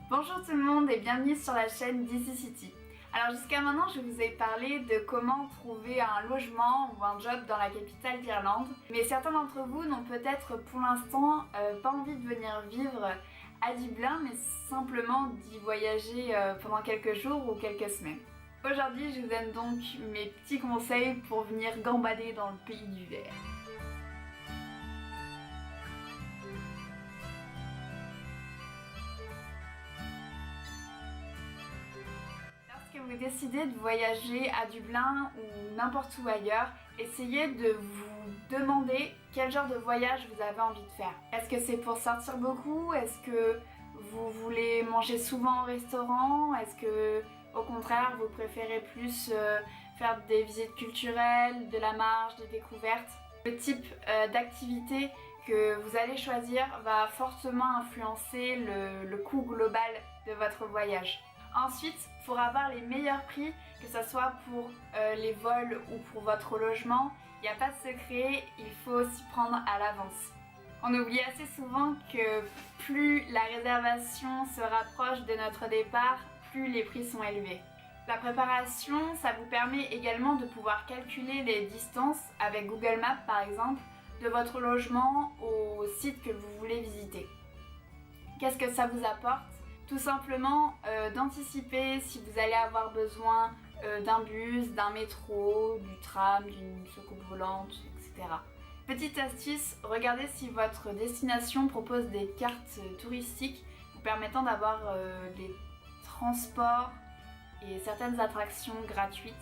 Bonjour tout le monde et bienvenue sur la chaîne Dizzy City. Alors jusqu'à maintenant je vous ai parlé de comment trouver un logement ou un job dans la capitale d'Irlande, mais certains d'entre vous n'ont peut-être pour l'instant pas envie de venir vivre à Dublin, mais simplement d'y voyager pendant quelques jours ou quelques semaines. Aujourd'hui je vous donne donc mes petits conseils pour venir gambader dans le pays du verre. Lorsque vous décidez de voyager à Dublin ou n'importe où ailleurs, essayez de vous demander quel genre de voyage vous avez envie de faire. Est-ce que c'est pour sortir beaucoup? Est-ce que vous voulez manger souvent au restaurant? Est-ce que au contraire vous préférez plus faire des visites culturelles, de la marche, des découvertes? Le type d'activité que vous allez choisir va fortement influencer le coût global de votre voyage. Ensuite, pour avoir les meilleurs prix, que ce soit pour les vols ou pour votre logement, il n'y a pas de secret, il faut s'y prendre à l'avance. On oublie assez souvent que plus la réservation se rapproche de notre départ, plus les prix sont élevés. La préparation, ça vous permet également de pouvoir calculer les distances avec Google Maps par exemple, de votre logement au site que vous voulez visiter. Qu'est-ce que ça vous apporte ? Tout simplement d'anticiper si vous allez avoir besoin d'un bus, d'un métro, du tram, d'une soucoupe volante, etc. Petite astuce, regardez si votre destination propose des cartes touristiques vous permettant d'avoir des transports et certaines attractions gratuites.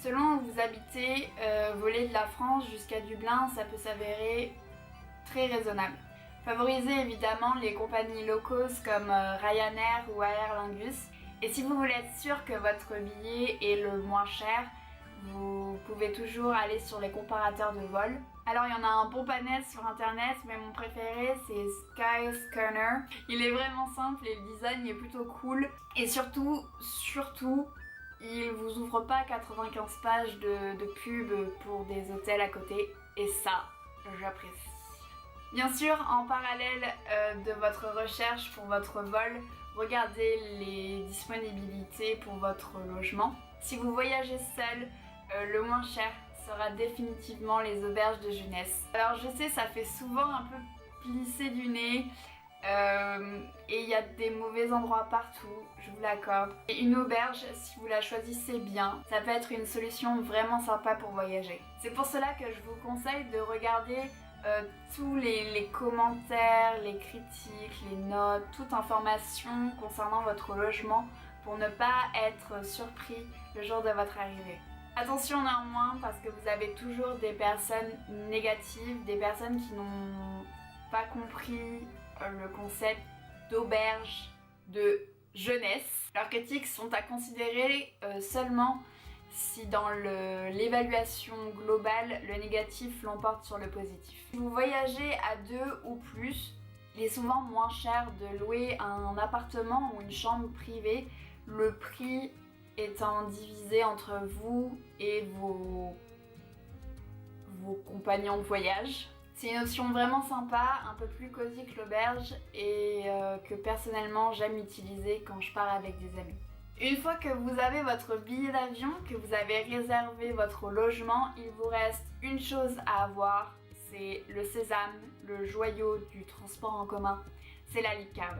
Selon où vous habitez, voler de la France jusqu'à Dublin, ça peut s'avérer très raisonnable. Favorisez évidemment les compagnies low cost comme Ryanair ou Aer Lingus. Et si vous voulez être sûr que votre billet est le moins cher, vous pouvez toujours aller sur les comparateurs de vol. Alors il y en a un bon panel sur internet, mais mon préféré c'est Skyscanner. Il est vraiment simple et le design est plutôt cool. Et surtout, il vous ouvre pas 95 pages de pub pour des hôtels à côté. Et ça, j'apprécie. Bien sûr, en parallèle de votre recherche pour votre vol, regardez les disponibilités pour votre logement. Si vous voyagez seul, le moins cher sera définitivement les auberges de jeunesse. Alors je sais, ça fait souvent un peu plisser du nez et il y a des mauvais endroits partout, je vous l'accorde. Et une auberge, si vous la choisissez bien, ça peut être une solution vraiment sympa pour voyager. C'est pour cela que je vous conseille de regarder tous les commentaires, les critiques, les notes, toute information concernant votre logement pour ne pas être surpris le jour de votre arrivée. Attention néanmoins parce que vous avez toujours des personnes négatives, des personnes qui n'ont pas compris le concept d'auberge de jeunesse. Leurs critiques sont à considérer seulement si dans l'évaluation globale, le négatif l'emporte sur le positif. Si vous voyagez à deux ou plus, il est souvent moins cher de louer un appartement ou une chambre privée, le prix étant divisé entre vous et vos compagnons de voyage. C'est une option vraiment sympa, un peu plus cosy que l'auberge et que personnellement j'aime utiliser quand je pars avec des amis. Une fois que vous avez votre billet d'avion, que vous avez réservé votre logement, il vous reste une chose à avoir, c'est le sésame, le joyau du transport en commun, c'est la Leapcard.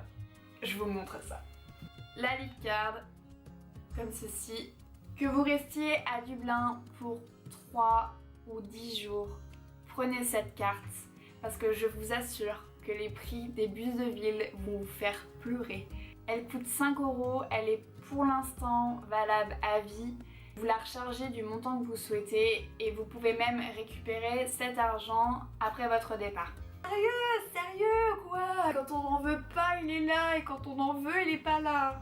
Je vous montre ça. La Leapcard, comme ceci. Que vous restiez à Dublin pour 3 ou 10 jours, prenez cette carte parce que je vous assure que les prix des bus de ville vont vous faire pleurer. Elle coûte 5 €, elle est pour l'instant valable à vie. Vous la rechargez du montant que vous souhaitez et vous pouvez même récupérer cet argent après votre départ. Sérieux quoi? Quand on n'en veut pas, il est là et quand on en veut, il est pas là.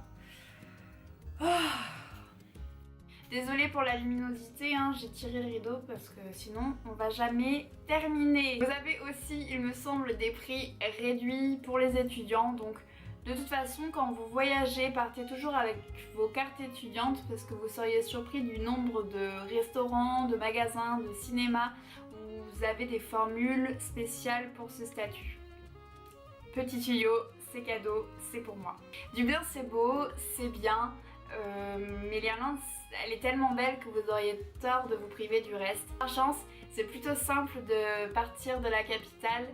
Désolée pour la luminosité, j'ai tiré le rideau parce que sinon on va jamais terminer. Vous avez aussi, il me semble, des prix réduits pour les étudiants, donc de toute façon, quand vous voyagez, partez toujours avec vos cartes étudiantes parce que vous seriez surpris du nombre de restaurants, de magasins, de cinémas où vous avez des formules spéciales pour ce statut. Petit tuyau, c'est cadeau, c'est pour moi. Dublin c'est beau, c'est bien, mais l'Irlande elle est tellement belle que vous auriez tort de vous priver du reste. Par chance, c'est plutôt simple de partir de la capitale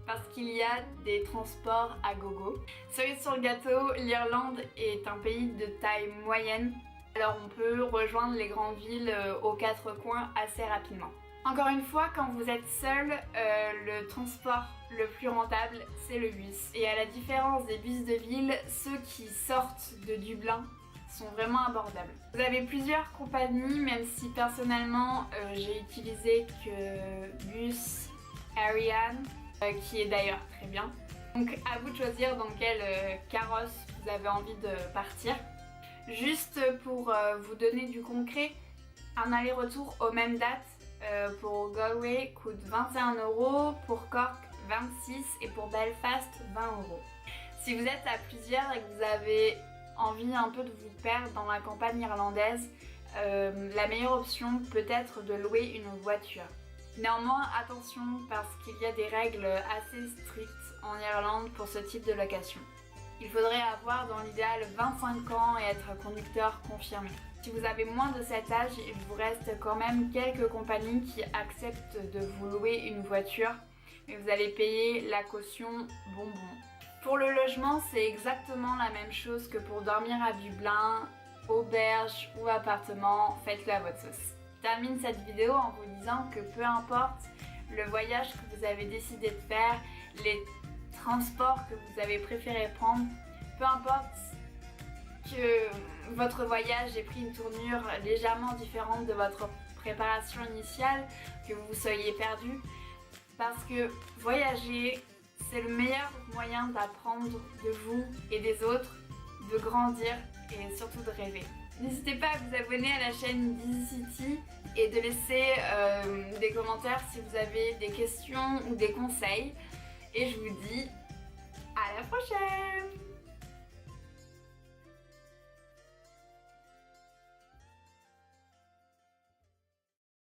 parce qu'il y a des transports à gogo. Cerise sur le gâteau, l'Irlande est un pays de taille moyenne, alors on peut rejoindre les grandes villes aux quatre coins assez rapidement. Encore une fois, quand vous êtes seul, le transport le plus rentable, c'est le bus. Et à la différence des bus de ville, ceux qui sortent de Dublin sont vraiment abordables. Vous avez plusieurs compagnies, même si personnellement j'ai utilisé que Bus Ariane, qui est d'ailleurs très bien. Donc à vous de choisir dans quel carrosse vous avez envie de partir. Juste pour vous donner du concret, un aller-retour aux mêmes dates pour Galway coûte 21 €, pour Cork 26 et pour Belfast 20 €. Si vous êtes à plusieurs et que vous avez envie un peu de vous perdre dans la campagne irlandaise, la meilleure option peut être de louer une voiture. Néanmoins, attention parce qu'il y a des règles assez strictes en Irlande pour ce type de location. Il faudrait avoir dans l'idéal 25 ans et être conducteur confirmé. Si vous avez moins de cet âge, il vous reste quand même quelques compagnies qui acceptent de vous louer une voiture, mais vous allez payer la caution bonbon. Pour le logement, c'est exactement la même chose que pour dormir à Dublin, auberge ou appartement, faites-le à votre sauce. Je termine cette vidéo en vous disant que peu importe le voyage que vous avez décidé de faire, les transports que vous avez préféré prendre, peu importe que votre voyage ait pris une tournure légèrement différente de votre préparation initiale, que vous soyez perdu, parce que voyager, c'est le meilleur moyen d'apprendre de vous et des autres, de grandir et surtout de rêver. N'hésitez pas à vous abonner à la chaîne Dizzy City et de laisser des commentaires si vous avez des questions ou des conseils. Et je vous dis à la prochaine!